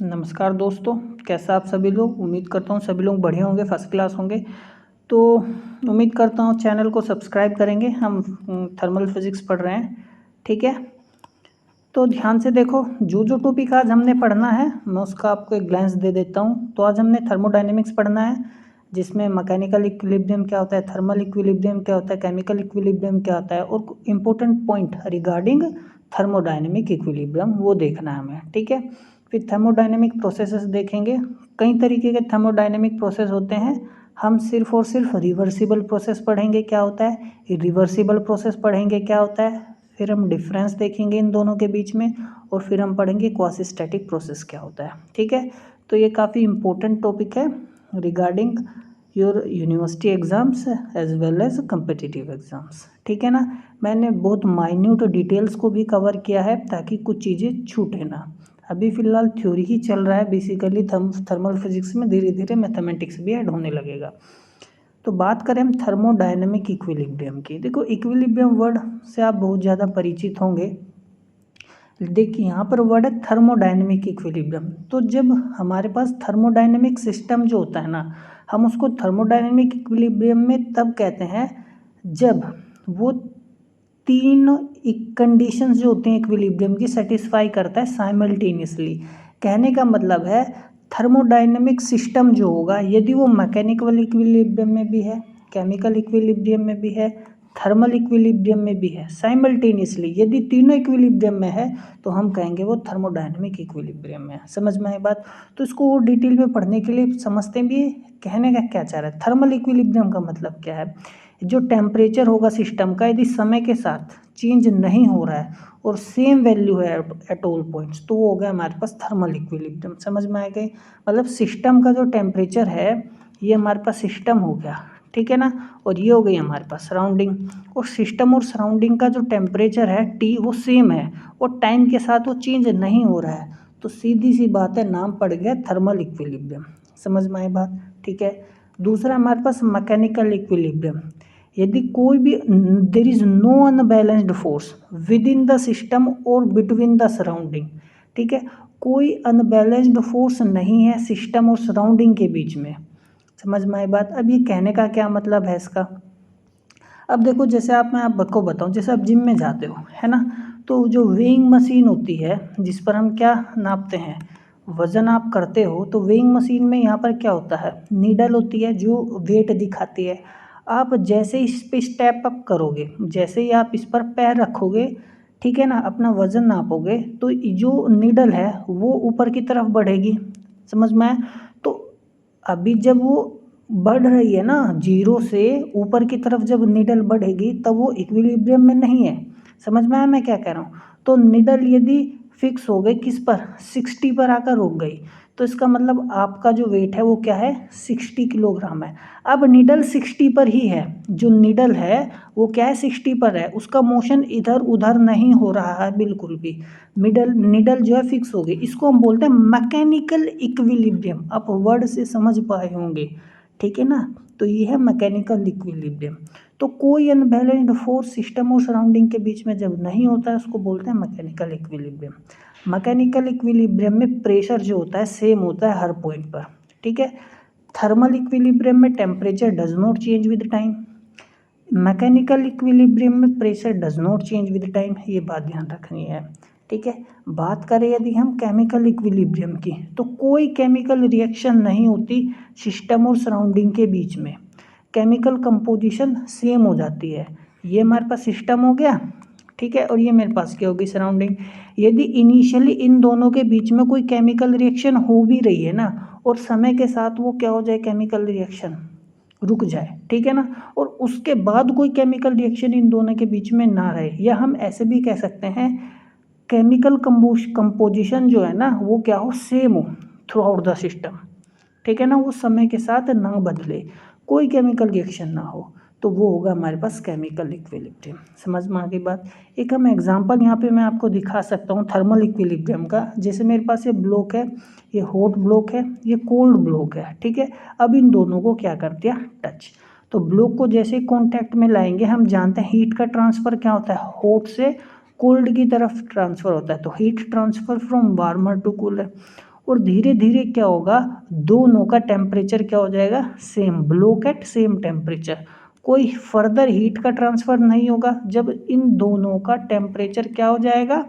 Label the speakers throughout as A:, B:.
A: नमस्कार दोस्तों, कैसा आप सभी लोग। उम्मीद करता हूँ सभी लोग बढ़िया होंगे, फर्स्ट क्लास होंगे। तो उम्मीद करता हूँ चैनल को सब्सक्राइब करेंगे। हम थर्मल फिजिक्स पढ़ रहे हैं, ठीक है। तो ध्यान से देखो, जो जो टॉपिक आज हमने पढ़ना है मैं उसका आपको एक ग्लैंस दे देता हूँ। तो आज हमने थर्मोडायनेमिक्स पढ़ना है, जिसमें मैकेनिकल इक्विलिब्रियम क्या होता है, थर्मल इक्विलिब्रियम क्या होता है, केमिकल इक्विलिब्रियम क्या होता है, और important point regarding thermodynamic equilibrium वो देखना है हमें, ठीक है। फिर थर्मोडायनेमिक प्रोसेसेस देखेंगे। कई तरीके के थर्मोडायनेमिक प्रोसेस होते हैं। हम सिर्फ और सिर्फ रिवर्सिबल प्रोसेस पढ़ेंगे क्या होता है, रिवर्सिबल प्रोसेस पढ़ेंगे क्या होता है। फिर हम डिफरेंस देखेंगे इन दोनों के बीच में, और फिर हम पढ़ेंगे क्वासी स्टैटिक प्रोसेस क्या होता है, ठीक है। तो ये काफ़ी इंपॉर्टेंट टॉपिक है regarding your university exams as well as competitive exams, ठीक है ना। मैंने बहुत माइन्यूट डिटेल्स को भी कवर किया है ताकि कुछ चीज़ें छूटे ना। अभी फ़िलहाल थ्योरी ही चल रहा है बेसिकली थर्मल फिजिक्स में, धीरे धीरे मैथमेटिक्स भी ऐड होने लगेगा। तो बात करें हम थर्मोडायनेमिक इक्विलिब्रियम की। देखो, इक्विलिब्रियम वर्ड से आप बहुत ज़्यादा परिचित होंगे। देखिए यहाँ पर वर्ड है थर्मोडायनेमिक इक्विलिब्रियम। तो जब हमारे पास थर्मोडायनेमिक सिस्टम जो होता है ना, हम उसको थर्मोडायनेमिक इक्विलिब्रियम में तब कहते हैं जब वो तीन कंडीशंस जो होते हैं इक्विलिब्रियम की सेटिस्फाई करता है साइमल्टेनियसली। कहने का मतलब है थर्मोडायनेमिक सिस्टम जो होगा, यदि वो मैकेनिकल इक्विलिब्रियम में भी है, केमिकल इक्विलिब्रियम में भी है, थर्मल इक्विलिब्रियम में भी है, साइमल्टेनियसली यदि तीनों इक्विलिब्रियम में है तो हम कहेंगे वो थर्मोडायनेमिक इक्विलिब्रियम में है। समझ में आई बात। तो इसको और डिटेल में पढ़ने के लिए समझते भी कहने का क्या चाह रहा है। थर्मल इक्विलिब्रियम का मतलब क्या है, जो टेम्परेचर होगा सिस्टम का, यदि समय के साथ चेंज नहीं हो रहा है और सेम वैल्यू है एट ऑल पॉइंट्स, तो वो हो गया हमारे पास थर्मल इक्विलिब्रियम। समझ में आ गई। मतलब सिस्टम का जो टेम्परेचर है ये हमारे पास सिस्टम हो गया, ठीक है ना, और ये हो गई हमारे पास सराउंडिंग। और सिस्टम और सराउंडिंग का जो टेम्परेचर है टी, वो सेम है और टाइम के साथ वो चेंज नहीं हो रहा है, तो सीधी सी बात है, नाम पड़ गया थर्मल इक्विलिब्रियम। समझ में आई बात, ठीक है। दूसरा हमारे पास मैकेनिकल इक्विलिब्रियम। यदि कोई भी there is no unbalanced force within the system और बिटवीन द सराउंडिंग, ठीक है, कोई अनबैलेंस्ड फोर्स नहीं है सिस्टम और सराउंडिंग के बीच में। समझ में आई बात। अब ये कहने का क्या मतलब है इसका। अब देखो, जैसे मैं आपको बताऊं, जैसे आप जिम में जाते हो, है ना, तो जो वेइंग मशीन होती है जिस पर हम क्या नापते हैं, वजन आप करते हो, तो वेइंग मशीन में यहाँ पर क्या होता है, नीडल होती है जो वेट दिखाती है। आप जैसे इस पे स्टेप अप करोगे, जैसे ही आप इस पर पैर रखोगे, ठीक है ना, अपना वजन नापोगे, तो जो नीडल है वो ऊपर की तरफ बढ़ेगी। समझ में आया। तो अभी जब वो बढ़ रही है ना, जीरो से ऊपर की तरफ जब नीडल बढ़ेगी तब वो इक्विलिब्रियम में नहीं है। समझ में आया मैं क्या कह रहा हूँ। तो नीडल यदि फिक्स हो गई किस पर, 60 पर आकर रुक गई, तो इसका मतलब आपका जो वेट है वो क्या है, 60 किलोग्राम है। अब नीडल 60 पर ही है, जो नीडल है वो क्या है, 60 पर है, उसका मोशन इधर उधर नहीं हो रहा है बिल्कुल भी। नीडल जो है फिक्स हो गई, इसको हम बोलते हैं मैकेनिकल इक्विलिब्रियम। आप वर्ड से समझ पाए होंगे, ठीक है ना। तो ये है मैकेनिकल इक्विलिब्रियम। तो कोई अनबैलेंस्ड फोर्स सिस्टम और सराउंडिंग के बीच में जब नहीं होता है उसको बोलते हैं मैकेनिकल इक्विलिब्रियम। मैकेनिकल इक्विलिब्रियम में प्रेशर जो होता है सेम होता है हर पॉइंट पर, ठीक है। थर्मल इक्विलिब्रियम में temperature does not change with time, mechanical equilibrium में pressure does not change with time. ये बात ध्यान रखनी है, ठीक है। बात करें यदि हम केमिकल इक्विलिब्रियम की, तो कोई केमिकल रिएक्शन नहीं होती सिस्टम और सराउंडिंग के बीच में, केमिकल कंपोजिशन सेम हो जाती है। ये हमारे पास सिस्टम हो गया, ठीक है, और ये मेरे पास क्या होगी, सराउंडिंग। यदि इनिशियली इन दोनों के बीच में कोई केमिकल रिएक्शन हो भी रही है ना, और समय के साथ वो क्या हो जाए, केमिकल रिएक्शन रुक जाए, ठीक है ना, और उसके बाद कोई केमिकल रिएक्शन इन दोनों के बीच में ना रहे, या हम ऐसे भी कह सकते हैं केमिकल कंपोजिशन जो है ना वो क्या हो, सेम हो थ्रू आउट द सिस्टम, ठीक है ना, वो समय के साथ ना बदले, कोई केमिकल रिएक्शन ना हो, तो वो होगा हमारे पास केमिकल इक्विलिब्रियम। समझ में आ गई बात। एक हम एग्जांपल यहाँ पे मैं आपको दिखा सकता हूँ थर्मल इक्विलिब्रियम का। जैसे मेरे पास ये ब्लॉक है, ये हॉट ब्लॉक है, ये कोल्ड ब्लॉक है, ठीक है। अब इन दोनों को क्या कर दिया, टच। तो ब्लॉक को जैसे कॉन्टैक्ट में लाएंगे, हम जानते हैं हीट का ट्रांसफर क्या होता है, हॉट से कोल्ड की तरफ ट्रांसफर होता है, तो heat transfer from warmer to cooler. और धीरे धीरे क्या होगा, दोनों का टेम्परेचर क्या हो जाएगा, same, block at same temperature, कोई फर्दर हीट का ट्रांसफ़र नहीं होगा जब इन दोनों का टेम्परेचर क्या हो जाएगा,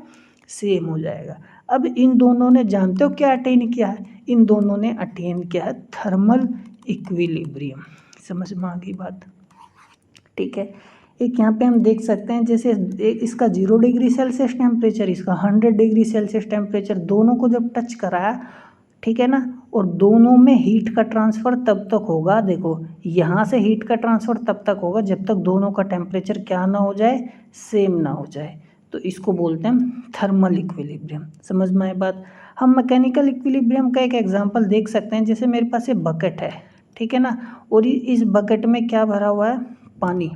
A: सेम हो जाएगा। अब इन दोनों ने जानते हो क्या अटेन किया है, इन दोनों ने अटेन किया है थर्मल इक्विलिब्रियम। समझ में आ गई बात, ठीक है। एक यहाँ पे हम देख सकते हैं, जैसे इसका 0 डिग्री सेल्सियस टेम्परेचर, इसका 100 डिग्री सेल्सियस टेम्परेचर, दोनों को जब टच कराया, ठीक है ना, और दोनों में हीट का ट्रांसफ़र तब तक होगा, देखो यहाँ से हीट का ट्रांसफ़र तब तक होगा जब तक दोनों का टेम्परेचर क्या ना हो जाए, सेम ना हो जाए, तो इसको बोलते हैं थर्मल इक्विलिब्रियम। समझ में आए बात। हम मैकेनिकल इक्विलिब्रियम का एक एग्जांपल देख सकते हैं, जैसे मेरे पास ये बकेट है, ठीक है ना, और इस बकेट में क्या भरा हुआ है, पानी,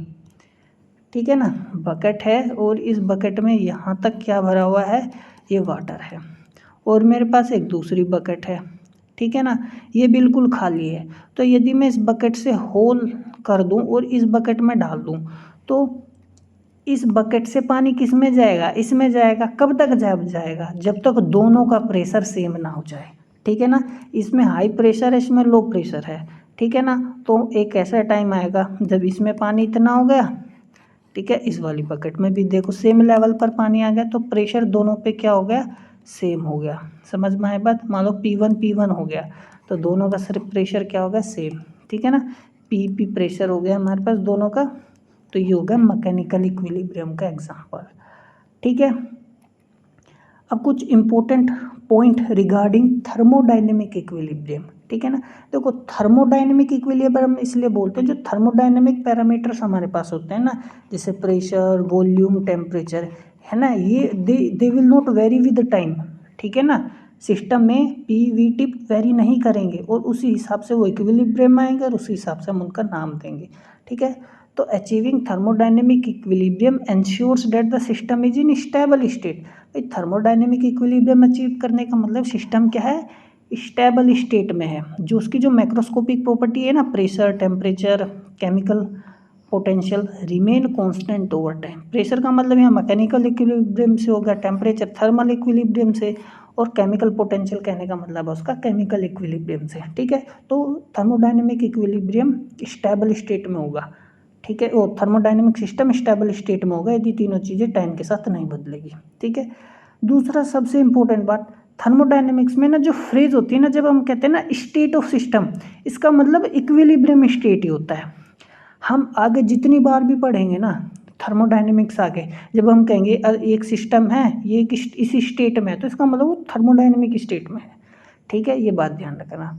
A: ठीक है ना, बकेट है और इस बकेट में यहाँ तक क्या भरा हुआ है, ये वाटर है, और मेरे पास एक दूसरी बकेट है, ठीक है ना, ये बिल्कुल खाली है। तो यदि मैं इस बकेट से होल कर दूं और इस बकेट में डाल दूं, तो इस बकेट से पानी किस में जाएगा, इसमें जाएगा। कब तक जाएगा, जब तक दोनों का प्रेशर सेम ना हो जाए, ठीक है ना। इसमें हाई प्रेशर है, इसमें लो प्रेशर है, ठीक है ना। तो एक ऐसा टाइम आएगा जब इसमें पानी इतना हो गया, ठीक है, इस वाली बकेट में भी देखो सेम लेवल पर पानी आ गया, तो प्रेशर दोनों पे क्या हो गया, सेम हो गया। समझ में आए बात। मान लो P1 हो गया, तो दोनों का सिर्फ प्रेशर क्या होगा, सेम, ठीक है ना। P प्रेशर हो गया हमारे पास दोनों का, तो ये हो गया मैकेनिकल इक्विलिब्रियम का एग्जांपल, ठीक है। अब कुछ important point regarding thermodynamic equilibrium, ठीक है ना। देखो थर्मोडायनेमिक इक्विलिब्रियम इसलिए बोलते हैं, जो थर्मोडायनेमिक पैरामीटर्स हमारे पास होते हैं ना, जैसे प्रेशर, वॉल्यूम, टेम्परेचर, है ना, ये they will not very with time, ठीक है ना। सिस्टम में पी टी वेरी नहीं करेंगे और उसी हिसाब से वो इक्विलिब्रियम में आएंगे और उसी हिसाब से हम उनका नाम देंगे, ठीक है। तो achieving thermodynamic equilibrium ensures that the system is in stable state. Thermodynamic equilibrium achieve करने का मतलब सिस्टम क्या है, स्टेबल स्टेट में है, जो उसकी जो मैक्रोस्कोपिक प्रॉपर्टी है ना, pressure, temperature, chemical potential remain constant over time. Pressure का मतलब यहाँ मैकेनिकल इक्विलिब्रियम से होगा, टेम्परेचर थर्मल इक्विलिब्रियम से, और केमिकल पोटेंशियल कहने का मतलब है उसका केमिकल इक्विलिब्रियम से, ठीक है। तो थर्मोडायनेमिक इक्विलिब्रियम स्टेबल स्टेट में होगा, ठीक है, वो थर्मोडायनेमिक सिस्टम स्टेबल स्टेट में होगा यदि तीनों चीज़ें टाइम के साथ नहीं बदलेगी, ठीक है। दूसरा सबसे इम्पोर्टेंट बात, थर्मोडायनेमिक्स में ना जो फ्रेज होती है ना, जब हम कहते हैं ना स्टेट ऑफ सिस्टम, इसका मतलब इक्विलिब्रियम स्टेट ही होता है। हम आगे जितनी बार भी पढ़ेंगे ना थर्मोडायनेमिक्स आगे, जब हम कहेंगे एक सिस्टम है ये इस स्टेट में है, तो इसका मतलब वो थर्मोडायनेमिक स्टेट में है, ठीक है, ये बात ध्यान रखना।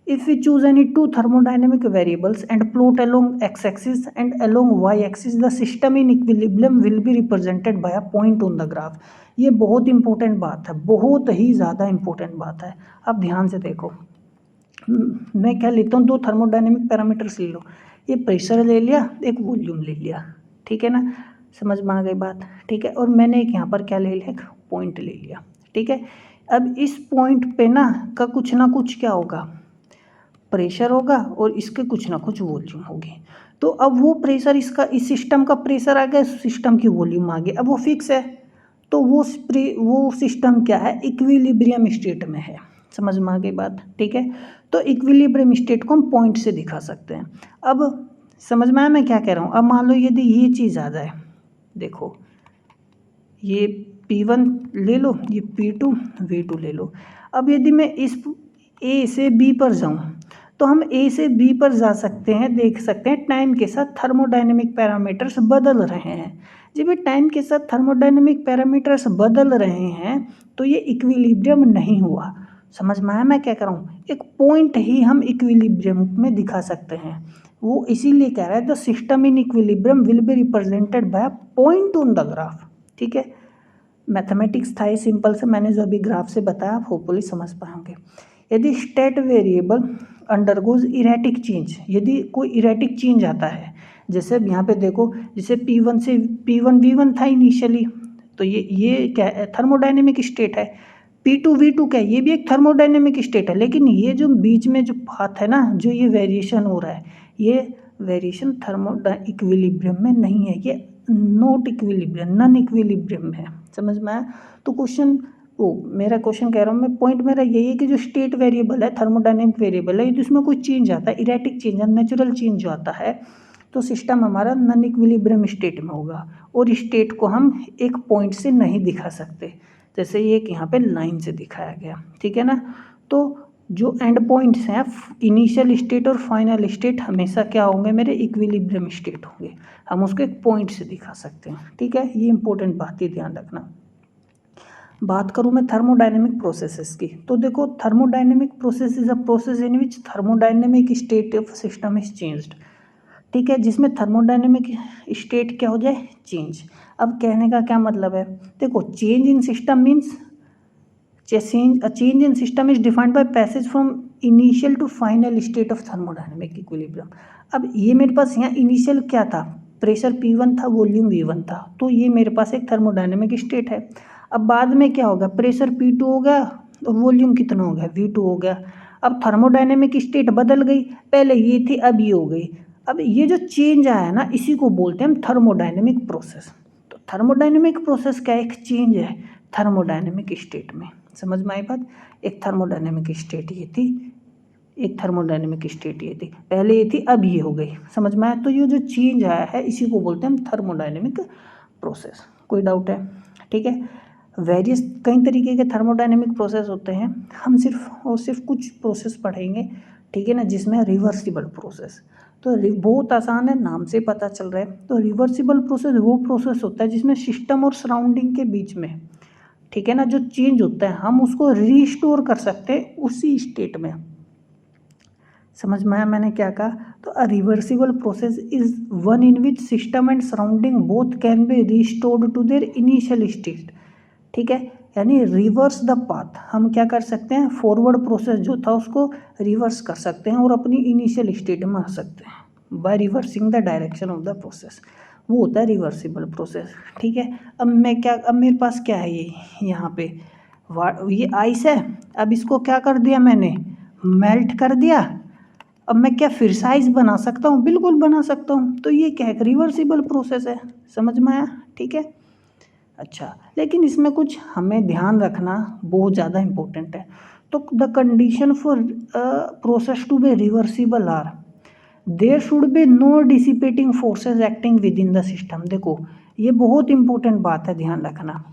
A: If we choose any two thermodynamic variables and plot along x-axis and along y-axis, the system in equilibrium will be represented by a point on the graph। ये बहुत इंपॉर्टेंट बात है, बहुत ही ज़्यादा इंपॉर्टेंट बात है। अब ध्यान से देखो, मैं क्या लेता हूँ, दो थर्मोडायनेमिक पैरामीटर्स ले लो, ये प्रेशर ले लिया, एक वॉल्यूम ले लिया, ठीक है ना, समझ में आ गई बात, ठीक है। और मैंने एक यहाँ पर क्या ले लिया, एक पॉइंट ले लिया, ठीक है। अब इस पॉइंट पे ना का कुछ ना कुछ क्या होगा, प्रेशर होगा और इसके कुछ ना कुछ वॉल्यूम होगी। तो अब वो प्रेशर इसका, इस सिस्टम का प्रेशर आ गया, सिस्टम की वॉल्यूम आ गई, अब वो फिक्स है, तो वो सिस्टम क्या है, इक्विलिब्रियम स्टेट में है। समझ में आ गई बात, ठीक है। तो इक्विलिब्रियम स्टेट को हम पॉइंट से दिखा सकते हैं। अब समझ में आया मैं क्या कह रहा हूँ। अब मान लो यदि ये चीज़ आ जाए, देखो ये P1 ले लो, ये P2 V2 ले लो। अब यदि मैं इस A से B पर जाऊँ, तो हम A से B पर जा सकते हैं, देख सकते हैं टाइम के साथ थर्मोडायनेमिक पैरामीटर्स बदल रहे हैं। जब ये टाइम के साथ थर्मोडायनेमिक पैरामीटर्स बदल रहे हैं, तो ये इक्विलिब्रियम नहीं हुआ। समझ में आया मैं क्या कर रहा हूँ। एक पॉइंट ही हम इक्विलिब्रियम में दिखा सकते हैं, वो इसीलिए कह रहा है the system in equilibrium will be represented by a point on the graph, ठीक है। मैथमेटिक्स था ये सिंपल से, मैंने जो अभी ग्राफ से बताया आप होपफुली समझ पाएंगे। यदि state variable undergoes erratic change, यदि कोई इरेटिक चेंज आता है, जैसे अब यहाँ पे देखो, जैसे P1 से P1 V1 था इनिशियली, तो ये क्या है, थर्मोडायनेमिक स्टेट है। P2 V2 क्या है, ये भी एक थर्मोडायनेमिक स्टेट है, लेकिन ये जो बीच में जो पाथ है ना, जो ये वेरिएशन हो रहा है, ये वेरिएशन इक्विलिब्रियम में नहीं है, ये नॉट इक्विलिब्रियम, नॉन इक्विलिब्रियम है। समझ में आया। तो क्वेश्चन मेरा क्वेश्चन कह रहा हूँ मैं, पॉइंट मेरा यही है कि जो स्टेट वेरिएबल है, थर्मोडायनेमिक वेरिएबल है, यदि उसमें कोई चेंज आता है, इरेटिक चेंज है, नेचुरल चेंज जो आता है, तो सिस्टम हमारा नॉन इक्विलिब्रियम स्टेट में होगा और स्टेट को हम एक पॉइंट से नहीं दिखा सकते, जैसे ये कि यहाँ पे लाइन से दिखाया गया, ठीक है ना। तो जो एंड पॉइंट्स हैं, इनिशियल स्टेट और फाइनल स्टेट, हमेशा क्या होंगे मेरे, इक्विलिब्रियम स्टेट होंगे, हम उसको एक पॉइंट से दिखा सकते हैं, ठीक है। ये इंपॉर्टेंट बात है, ध्यान रखना। बात करूँ मैं थर्मोडायनेमिक प्रोसेसेस की, तो देखो thermodynamic process is a process in which thermodynamic state of system is changed, ठीक है, जिसमें थर्मोडायनेमिक स्टेट क्या हो जाए, चेंज। अब कहने का क्या मतलब है, देखो change in system means change in system is defined by passage from initial to final state of thermodynamic equilibrium. अब ये मेरे पास यहाँ इनिशियल क्या था, प्रेशर P1 था, वॉल्यूम V1 था, तो ये मेरे पास एक थर्मोडायनेमिक स्टेट है। अब बाद में क्या होगा, प्रेशर P2 हो गया और वॉल्यूम कितना हो गया, V2 हो गया। अब थर्मोडायनेमिक स्टेट बदल गई, पहले ये थी अब ये हो गई। अब ये जो चेंज आया ना, इसी को बोलते हैं हम थर्मोडायनेमिक प्रोसेस। तो थर्मोडायनेमिक प्रोसेस क्या है, एक चेंज है थर्मोडायनेमिक स्टेट में, समझ में आई बात। एक थर्मोडायनेमिक स्टेट ये थी, एक थर्मोडायनेमिक स्टेट ये थी, पहले ये थी अब ये हो गई, समझ में आया। तो ये जो चेंज आया है इसी को बोलते हैं हम थर्मोडायनेमिक प्रोसेस। कोई डाउट है, ठीक है। वेरियस कई तरीके के थर्मोडायनेमिक प्रोसेस होते हैं, हम सिर्फ कुछ प्रोसेस पढ़ेंगे, ठीक है ना, जिसमें रिवर्सिबल प्रोसेस, तो बहुत आसान है, नाम से पता चल रहा है। तो रिवर्सिबल प्रोसेस वो प्रोसेस होता है जिसमें सिस्टम और सराउंडिंग के बीच में, ठीक है ना, जो चेंज होता है हम उसको रीस्टोर कर सकते हैं उसी स्टेट में। समझ में आया मैंने क्या कहा। तो a reversible process is one in which system and surrounding both can be restored to their initial state, ठीक है, यानी रिवर्स द पाथ, हम क्या कर सकते हैं, फॉरवर्ड प्रोसेस जो था उसको रिवर्स कर सकते हैं और अपनी इनिशियल स्टेट में आ सकते हैं by reversing the direction of the process, वो होता है रिवर्सिबल प्रोसेस, ठीक है। अब मेरे पास क्या है, ये यहाँ पे ये आइस है, अब इसको क्या कर दिया मैंने, मेल्ट कर दिया। अब मैं क्या फिर साइज बना सकता हूँ, बिल्कुल बना सकता हूँ, तो ये क्या है, रिवर्सिबल प्रोसेस है, समझ में आया, ठीक है। अच्छा, लेकिन इसमें कुछ हमें ध्यान रखना बहुत ज़्यादा इम्पोर्टेंट है। तो the condition for process to be reversible are there should be no dissipating forces acting within the system. देखो ये बहुत इंपॉर्टेंट बात है, ध्यान रखना,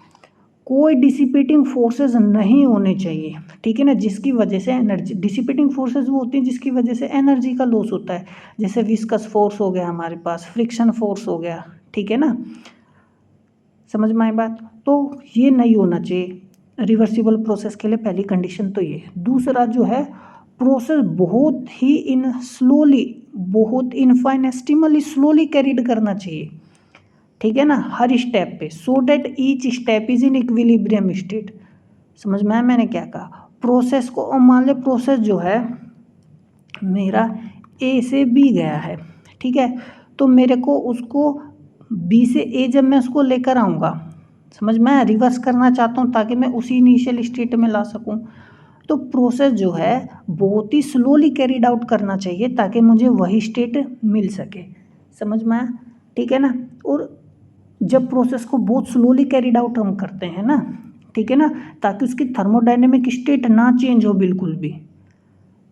A: कोई डिसिपेटिंग फोर्सेस नहीं होने चाहिए, ठीक है ना, जिसकी वजह से एनर्जी, डिसिपेटिंग फोर्सेस वो होती हैं जिसकी वजह से एनर्जी का लॉस होता है, जैसे विस्कस फोर्स हो गया हमारे पास, फ्रिक्शन फोर्स हो गया, ठीक है ना, समझ में आई बात। तो ये नहीं होना चाहिए रिवर्सिबल प्रोसेस के लिए, पहली कंडीशन तो ये। दूसरा जो है, प्रोसेस बहुत ही बहुत इनफाइनेस्टिमली स्लोली कैरिड करना चाहिए, ठीक है ना, हर स्टेप पे, so that each step is in equilibrium state. समझ में आया मैंने क्या कहा। प्रोसेस को मान ले, प्रोसेस जो है मेरा ए से बी गया है, ठीक है, तो मेरे को उसको बी से ए जब मैं उसको लेकर आऊँगा, समझ में आया, रिवर्स करना चाहता हूँ ताकि मैं उसी इनिशियल स्टेट में ला सकूँ, तो प्रोसेस जो है बहुत ही स्लोली कैरिड आउट करना चाहिए ताकि मुझे वही स्टेट मिल सके, समझ में आया, ठीक है ना। और जब प्रोसेस को बहुत स्लोली कैरिड आउट हम करते हैं ना, ठीक है ना, ताकि उसकी थर्मोडायनेमिक स्टेट ना चेंज हो बिल्कुल भी,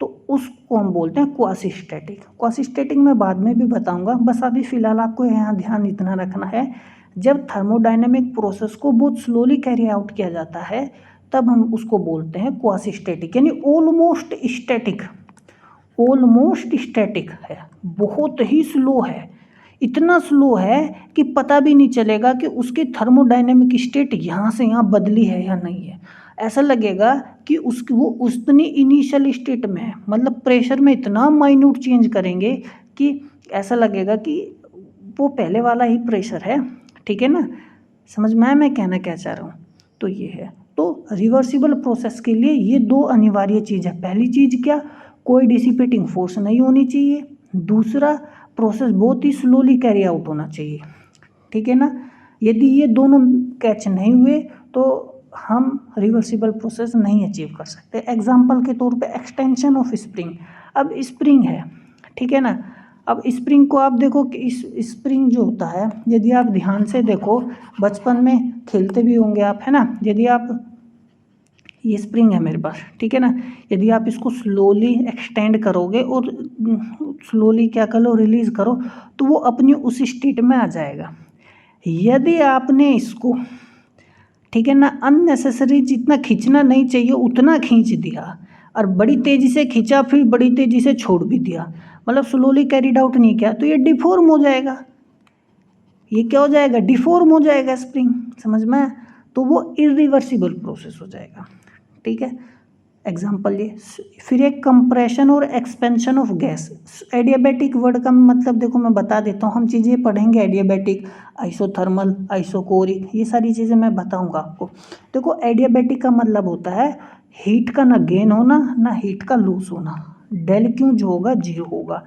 A: तो उसको हम बोलते हैं क्वासी स्टैटिक। क्वासी स्टैटिक मैं बाद में भी बताऊंगा, बस अभी फिलहाल आपको यहाँ ध्यान इतना रखना है, जब थर्मोडायनेमिक प्रोसेस को बहुत स्लोली कैरी आउट किया जाता है तब हम उसको बोलते हैं क्वासी स्टैटिक, यानी ऑलमोस्ट स्टैटिक, ऑलमोस्ट स्टैटिक है, बहुत ही स्लो है, इतना स्लो है कि पता भी नहीं चलेगा कि उसकी थर्मोडायनेमिक स्टेट यहाँ से यहाँ बदली है या नहीं है, ऐसा लगेगा कि उसकी वो उतनी इनिशियल स्टेट में है, मतलब प्रेशर में इतना माइन्यूट चेंज करेंगे कि ऐसा लगेगा कि वो पहले वाला ही प्रेशर है, ठीक है ना, समझ में आया मैं कहना क्या चाह रहा हूँ। तो ये है, तो रिवर्सिबल प्रोसेस के लिए ये दो अनिवार्य चीज़ है। पहली चीज़ क्या, कोई डिसिपेटिंग फोर्स नहीं होनी चाहिए, दूसरा प्रोसेस बहुत ही स्लोली कैरी आउट होना चाहिए, ठीक है ना। यदि ये दोनों कैच नहीं हुए तो हम रिवर्सिबल प्रोसेस नहीं अचीव कर सकते। एग्जाम्पल के तौर पे एक्सटेंशन ऑफ स्प्रिंग, अब स्प्रिंग है, ठीक है ना, अब स्प्रिंग को आप देखो कि इस स्प्रिंग जो होता है, यदि आप ध्यान से देखो, बचपन में खेलते भी होंगे आप, है ना, यदि आप ये स्प्रिंग है मेरे पास, ठीक है ना। यदि आप इसको स्लोली एक्सटेंड करोगे और स्लोली क्या करो रिलीज़ करो तो वो अपनी उस स्टेट में आ जाएगा। यदि आपने इसको, ठीक है ना, अननेसेसरी जितना खींचना नहीं चाहिए उतना खींच दिया और बड़ी तेज़ी से खींचा फिर बड़ी तेज़ी से छोड़ भी दिया, मतलब स्लोली कैरिड आउट नहीं किया, तो ये डिफॉर्म हो जाएगा। ये क्या हो जाएगा? डिफॉर्म हो जाएगा स्प्रिंग, समझ में आया? तो वो इरिवर्सिबल प्रोसेस हो जाएगा, ठीक है। एग्जाम्पल ये, फिर एक कंप्रेशन और expansion of gas. Adiabatic word का मतलब देखो मैं बता देता हूँ, हम चीज़ें पढ़ेंगे एडियाबैटिक, आइसोथर्मल, आइसोकोरिक, ये सारी चीज़ें मैं बताऊँगा आपको। देखो एडियाबैटिक का मतलब होता है हीट का ना गेन होना ना हीट का लूज होना, डेल क्यू जो होगा जीरो होगा,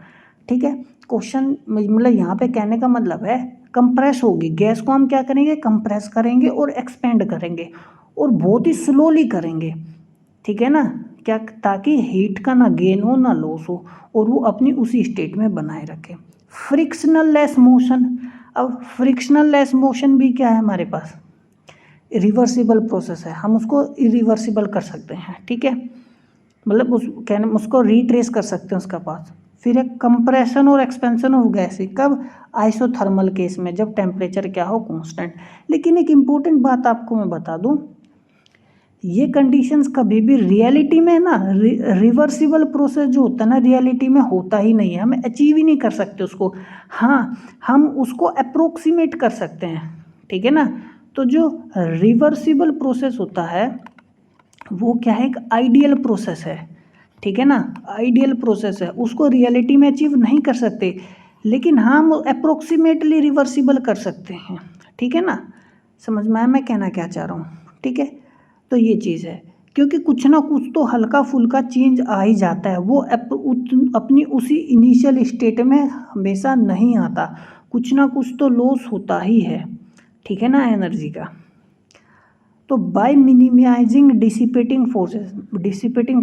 A: ठीक है। क्वेश्चन मतलब यहाँ पे कहने का मतलब है कंप्रेस होगी गैस को, हम क्या करेंगे? कंप्रेस करेंगे और एक्सपेंड करेंगे और बहुत ही स्लोली करेंगे, ठीक है ना, क्या, ताकि हीट का ना गेन हो ना लॉस हो और वो अपनी उसी स्टेट में बनाए रखे। फ्रिक्शनल लेस मोशन, अब फ्रिक्शनल लेस मोशन भी क्या है हमारे पास? रिवर्सिबल प्रोसेस है, हम उसको इरिवर्सिबल कर सकते हैं, ठीक है, मतलब उस कहने उसको रिट्रेस कर सकते हैं उसका पाथ। फिर एक कंप्रेशन और एक्सपेंशन ऑफ गैस, कब? आइसोथर्मल केस में, जब टेम्परेचर क्या हो? कांस्टेंट। लेकिन एक इम्पोर्टेंट बात आपको मैं बता दूं, ये कंडीशंस कभी भी रियलिटी में ना रिवर्सिबल प्रोसेस जो होता है ना रियलिटी में होता ही नहीं है, हम अचीव ही नहीं कर सकते उसको। हाँ, हम उसको अप्रोक्सीमेट कर सकते हैं, ठीक है ना। तो जो रिवर्सिबल प्रोसेस होता है वो क्या है? एक आइडियल प्रोसेस है, ठीक है ना, आइडियल प्रोसेस है, उसको रियलिटी में अचीव नहीं कर सकते लेकिन हम अप्रोक्सीमेटली रिवर्सिबल कर सकते हैं, ठीक है ना। समझ में आया मैं कहना क्या चाह रहा हूँ, ठीक है। तो ये चीज़ है, क्योंकि कुछ ना कुछ तो हल्का फुल्का चेंज आ ही जाता है, वो अपनी उसी इनिशियल स्टेट में हमेशा नहीं आता, कुछ ना कुछ तो लॉस होता ही है, ठीक है ना, एनर्जी का। तो बाय मिनिमाइजिंग डिसिपेटिंग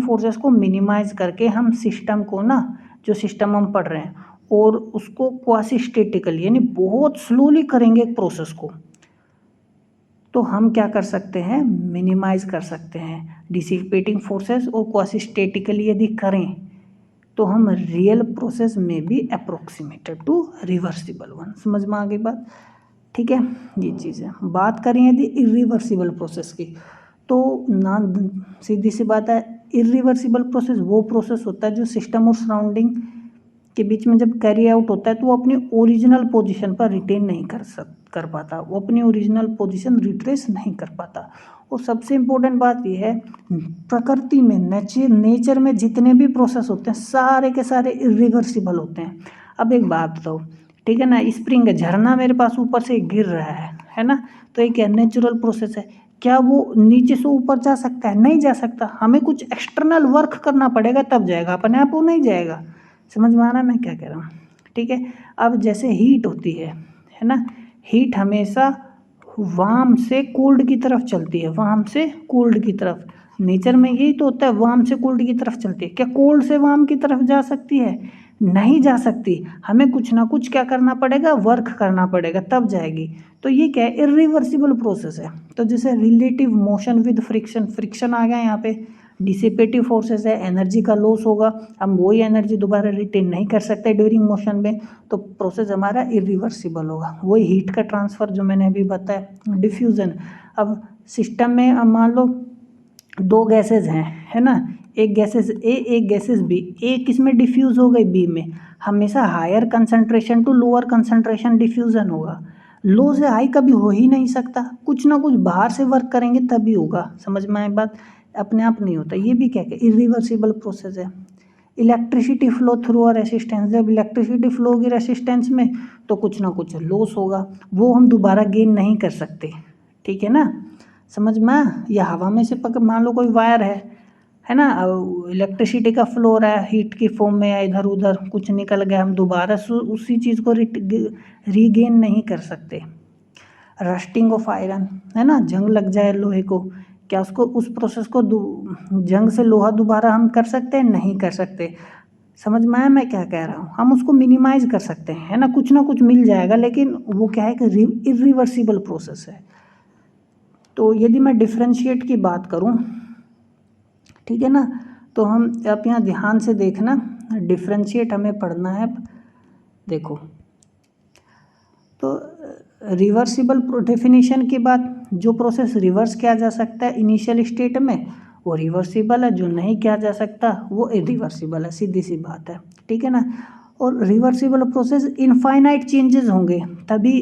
A: फोर्सेस को मिनिमाइज करके हम सिस्टम को ना, जो सिस्टम हम पढ़ रहे हैं और उसको क्वासी स्टेटिकली यानी बहुत स्लोली करेंगे एक प्रोसेस को, तो हम क्या कर सकते हैं? मिनिमाइज कर सकते हैं डिसिपेटिंग फोर्सेस, और क्वासी स्टेटिकली यदि करें तो हम रियल प्रोसेस में भी अप्रोक्सीमेटेड टू रिवर्सिबल वन। समझ में आ गई बात, ठीक है। ये चीज़ है। बात करें यदि इरिवर्सिबल प्रोसेस की, तो ना सीधी सी बात है, इरिवर्सिबल प्रोसेस वो प्रोसेस होता है जो सिस्टम और सराउंडिंग के बीच में जब कैरी आउट होता है तो वो अपनी ओरिजिनल पोजीशन पर रिटेन नहीं कर पाता, वो अपनी ओरिजिनल पोजीशन रिट्रेस नहीं कर पाता। और सबसे इम्पोर्टेंट बात ये है, प्रकृति में नेचर में जितने भी प्रोसेस होते हैं सारे के सारे इरिवर्सिबल होते हैं। अब एक बात बताओ, ठीक है ना, स्प्रिंग झरना मेरे पास ऊपर से गिर रहा है ना, तो एक नेचुरल प्रोसेस है, क्या वो नीचे से ऊपर जा सकता है? नहीं जा सकता, हमें कुछ एक्सटर्नल वर्क करना पड़ेगा तब जाएगा, अपने आप वो नहीं जाएगा। समझ में आ रहा है मैं क्या कह रहा हूँ, ठीक है। अब जैसे हीट होती है ना, हीट हमेशा वार्म से कोल्ड की तरफ चलती है, वार्म से कोल्ड की तरफ, नेचर में यही तो होता है, वार्म से कोल्ड की तरफ चलती है। क्या कोल्ड से वार्म की तरफ जा सकती है? नहीं जा सकती, हमें कुछ ना कुछ क्या करना पड़ेगा? वर्क करना पड़ेगा तब जाएगी। तो ये क्या है? इरिवर्सिबल प्रोसेस है। तो जैसे relative motion with friction, friction आ गया यहाँ पे, डिसिपेटिव फोर्सेस है, एनर्जी का लॉस होगा, हम वही एनर्जी दोबारा रिटेन नहीं कर सकते ड्यूरिंग मोशन में, तो प्रोसेस हमारा इरिवर्सिबल होगा। वही हीट का ट्रांसफ़र जो मैंने अभी बताया, डिफ्यूज़न। अब सिस्टम में अब मान लो दो गैसेज हैं, है ना, एक गैसेज ए एक गैसेज बी, ए किस में डिफ्यूज़ हो गई? बी में। हमेशा higher concentration to lower concentration diffusion होगा, लो से हाई कभी हो ही नहीं सकता, कुछ ना कुछ बाहर से वर्क करेंगे तभी होगा। समझ में आए बात, अपने आप नहीं होता। ये भी क्या है? इरिवर्सिबल प्रोसेस है। Electricity flow through a resistance, जब इलेक्ट्रिसिटी फ्लो होगी रेसिस्टेंस में तो कुछ ना कुछ लॉस होगा, वो हम दोबारा गेन नहीं कर सकते, ठीक है ना। समझ में आया? या हवा में से पकड़, मान लो कोई वायर है ना, इलेक्ट्रिसिटी का फ्लो हो रहा है हीट की फॉर्म में, या इधर उधर कुछ निकल गया, हम दोबारा उसी चीज़ को रीगेन नहीं कर सकते। रस्टिंग ऑफ आयरन, है ना, जंग लग जाए लोहे को, क्या उसको, उस प्रोसेस को जंग से लोहा दोबारा हम कर सकते हैं? नहीं कर सकते। समझ में आया मैं क्या कह रहा हूँ? हम उसको मिनिमाइज कर सकते हैं, है ना, कुछ ना कुछ मिल जाएगा, लेकिन वो क्या है कि इरिवर्सिबल प्रोसेस है। तो यदि मैं डिफ्रेंशिएट की बात करूँ ठीक है ना। तो हम आप यहाँ ध्यान से देखना, डिफ्रेंशिएट हमें पढ़ना है। देखो तो रिवर्सिबल डेफिनेशन के बाद जो प्रोसेस रिवर्स किया जा सकता है इनिशियल स्टेट में वो रिवर्सिबल है, जो नहीं किया जा सकता वो इरिवर्सिबल है, सीधी सी बात है, ठीक है ना। और रिवर्सिबल प्रोसेस इनफाइनाइट चेंजेस होंगे तभी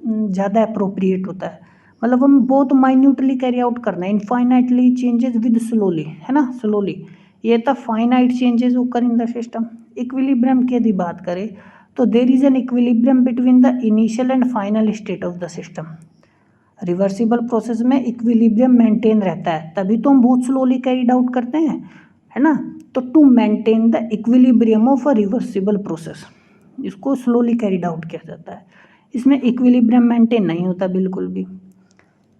A: ज़्यादा अप्रोप्रिएट होता है, मतलब हम बहुत माइन्यूटली कैरी आउट करना है, इनफाइनाइटली चेंजेस विद स्लोली, है ना, स्लोली। ये था फाइनाइट चेंजेस ओकर इन द सिस्टम। इक्विलिब्रियम की यदि बात करें तो there is an equilibrium between the initial and final state of the system. Reversible process में इक्विलिब्रियम मेंटेन रहता है, तभी तो हम बहुत स्लोली कैरीड आउट करते हैं, है ना। तो to maintain the equilibrium of a reversible process, इसको स्लोली कैरीड आउट किया जाता है। इसमें इक्विलिब्रियम मेंटेन नहीं होता बिल्कुल भी,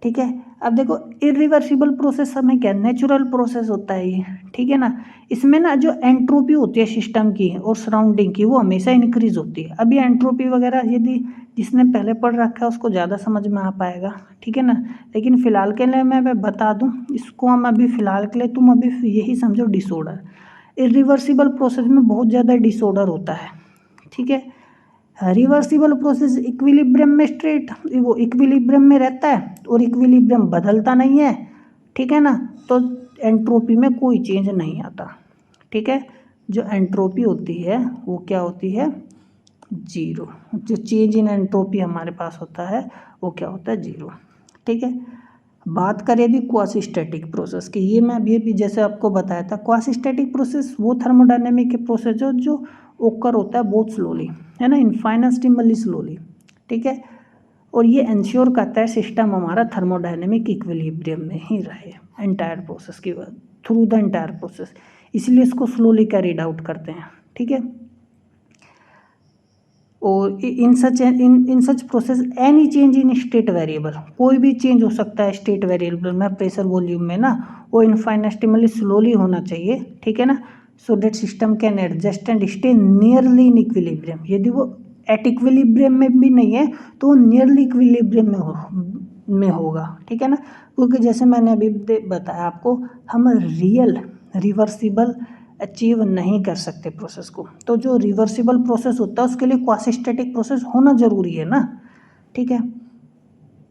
A: ठीक है। अब देखो इरिवर्सिबल प्रोसेस हमें क्या नेचुरल प्रोसेस होता है ये, ठीक है ना। इसमें ना जो एंट्रोपी होती है सिस्टम की और सराउंडिंग की वो हमेशा इंक्रीज होती है। अभी एंट्रोपी वगैरह यदि जिसने पहले पढ़ रखा है उसको ज़्यादा समझ में आ पाएगा, ठीक है ना। लेकिन फिलहाल के लिए मैं बता दूं इसको, हम अभी फिलहाल के लिए तुम अभी यही समझो डिसऑर्डर। इरिवर्सिबल प्रोसेस में बहुत ज़्यादा डिसऑर्डर होता है, ठीक है। रिवर्सिबल प्रोसेस इक्विलिब्रियम में स्ट्रेट वो इक्विलिब्रियम में रहता है और इक्विलिब्रियम बदलता नहीं है, ठीक है ना। तो एंट्रोपी में कोई चेंज नहीं आता, ठीक है। जो एंट्रोपी होती है वो क्या होती है, जीरो। जो चेंज इन एंट्रोपी हमारे पास होता है वो क्या होता है, जीरो, ठीक है। बात करें यदि क्वासीस्टैटिक प्रोसेस की, ये मैं अभी जैसे आपको बताया था, क्वासीस्टैटिक प्रोसेस वो थर्मोडायनेमिक के प्रोसेस जो ओकर होता है बहुत स्लोली, है ना, इनफाइनेस्टिमली स्लोली, ठीक है। और ये इंश्योर करता है सिस्टम हमारा थर्मोडायनेमिक इक्विलिब्रियम में ही रहे एंटायर प्रोसेस की थ्रू द एंटायर प्रोसेस, इसलिए इसको स्लोली कैरीड आउट करते हैं, ठीक है। और in such process any change in state variable, कोई भी चेंज हो सकता है स्टेट वेरिएबल में, प्रेशर वॉल्यूम में ना, वो इनफाइनेस्टिमली स्लोली होना चाहिए, ठीक है ना। So that system can adjust and stay nearly in equilibrium. यदि वो एट इक्विलिब्रियम में भी नहीं है तो नियरली इक्विलिब्रियम में होगा, ठीक है ना। क्योंकि जैसे मैंने अभी बताया आपको, हम रियल रिवर्सिबल अचीव नहीं कर सकते प्रोसेस को, तो जो रिवर्सिबल प्रोसेस होता है उसके लिए क्वासीस्टैटिक प्रोसेस होना ज़रूरी है ना, ठीक है।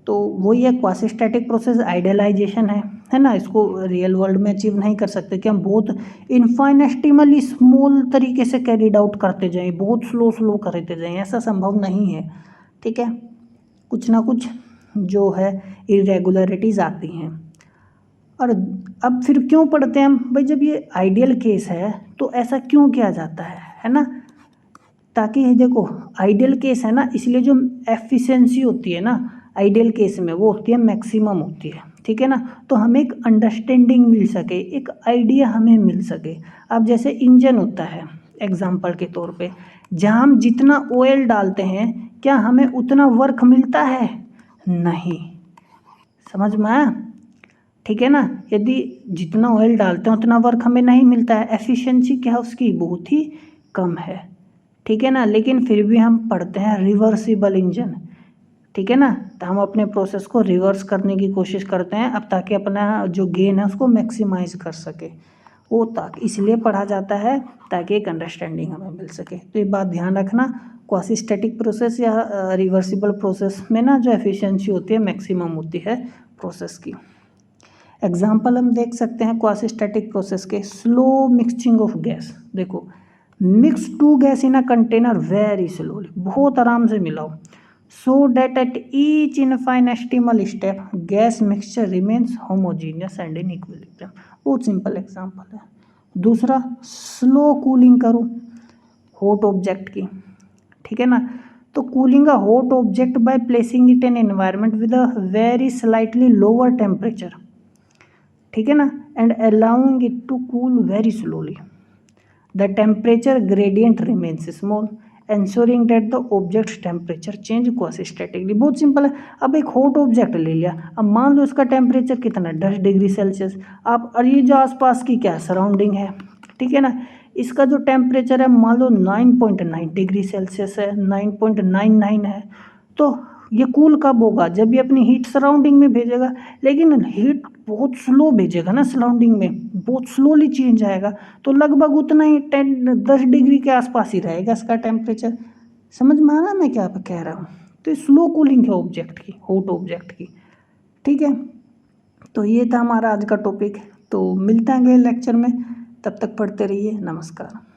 A: तो वही है क्वासीस्टैटिक प्रोसेस, आइडियलाइजेशन है ना। इसको रियल वर्ल्ड में अचीव नहीं कर सकते कि हम बहुत इनफाइनेस्टिमली स्मॉल तरीके से कैरीड आउट करते जाएं, बहुत स्लो करते जाएं, ऐसा संभव नहीं है, ठीक है। कुछ ना कुछ जो है इरेगुलरिटीज़ आती हैं। और अब फिर क्यों पढ़ते हैं हम भाई, जब ये आइडियल केस है तो ऐसा क्यों किया जाता है ना। ताकि देखो आइडियल केस है ना, इसलिए जो एफिशिएंसी होती है ना आइडियल केस में वो होती है मैक्सिमम होती है, ठीक है ना। तो हमें एक अंडरस्टैंडिंग मिल सके, एक आइडिया हमें मिल सके। अब जैसे इंजन होता है एग्जाम्पल के तौर पे, जहाँ हम जितना ऑयल डालते हैं क्या हमें उतना वर्क मिलता है, नहीं, समझ में आया, ठीक है ना। यदि जितना ऑयल डालते हैं उतना वर्क हमें नहीं मिलता है, एफिशिएंसी क्या है उसकी बहुत ही कम है, ठीक है ना। लेकिन फिर भी हम पढ़ते हैं रिवर्सिबल इंजन, ठीक है ना। तो हम अपने प्रोसेस को रिवर्स करने की कोशिश करते हैं अब, ताकि अपना जो गेन है उसको मैक्सिमाइज कर सके, वो ताकि इसलिए पढ़ा जाता है ताकि एक अंडरस्टैंडिंग हमें मिल सके। तो ये बात ध्यान रखना, क्वासीस्टैटिक प्रोसेस या रिवर्सिबल प्रोसेस में ना जो एफिशिएंसी होती है मैक्सिमम होती है प्रोसेस की। एग्जाम्पल हम देख सकते हैं क्वासीस्टैटिक प्रोसेस के, स्लो मिक्सिंग ऑफ गैस। देखो mix two gas in a container very slowly, बहुत आराम से मिलाओ, so that at each infinitesimal step gas mixture remains homogeneous and in equilibrium. बहुत सिंपल एग्जाम्पल है। दूसरा स्लो कूलिंग करो हॉट ऑब्जेक्ट की, ठीक है ना। तो cooling a hot object by placing it in environment with a very slightly lower temperature, ठीक है ना, and allowing it to cool very slowly, the temperature gradient remains small, ensuring that the object's temperature change quasistatically. बहुत simple है। अब एक hot object ले लिया, अब मान लो इसका टेम्परेचर कितना 10 डिग्री सेल्सियस, आप और ये जो आसपास की क्या सराउंडिंग है, ठीक है ना, इसका जो टेम्परेचर है मान लो 9.9 डिग्री सेल्सियस है, 9.99 है, तो ये कूल कब होगा, जब ये अपनी हीट सराउंडिंग में भेजेगा। लेकिन हीट बहुत स्लो भेजेगा ना सराउंडिंग में, बहुत स्लोली चेंज आएगा, तो लगभग उतना ही 10 डिग्री के आसपास ही रहेगा इसका टेम्परेचर। समझ में आ रहा है मैं क्या कह रहा हूँ? तो ये स्लो कूलिंग है ऑब्जेक्ट की, हॉट ऑब्जेक्ट की। ठीक है, तो ये था हमारा आज का टॉपिक। तो मिलते हैं अगले लेक्चर में, तब तक पढ़ते रहिए। नमस्कार।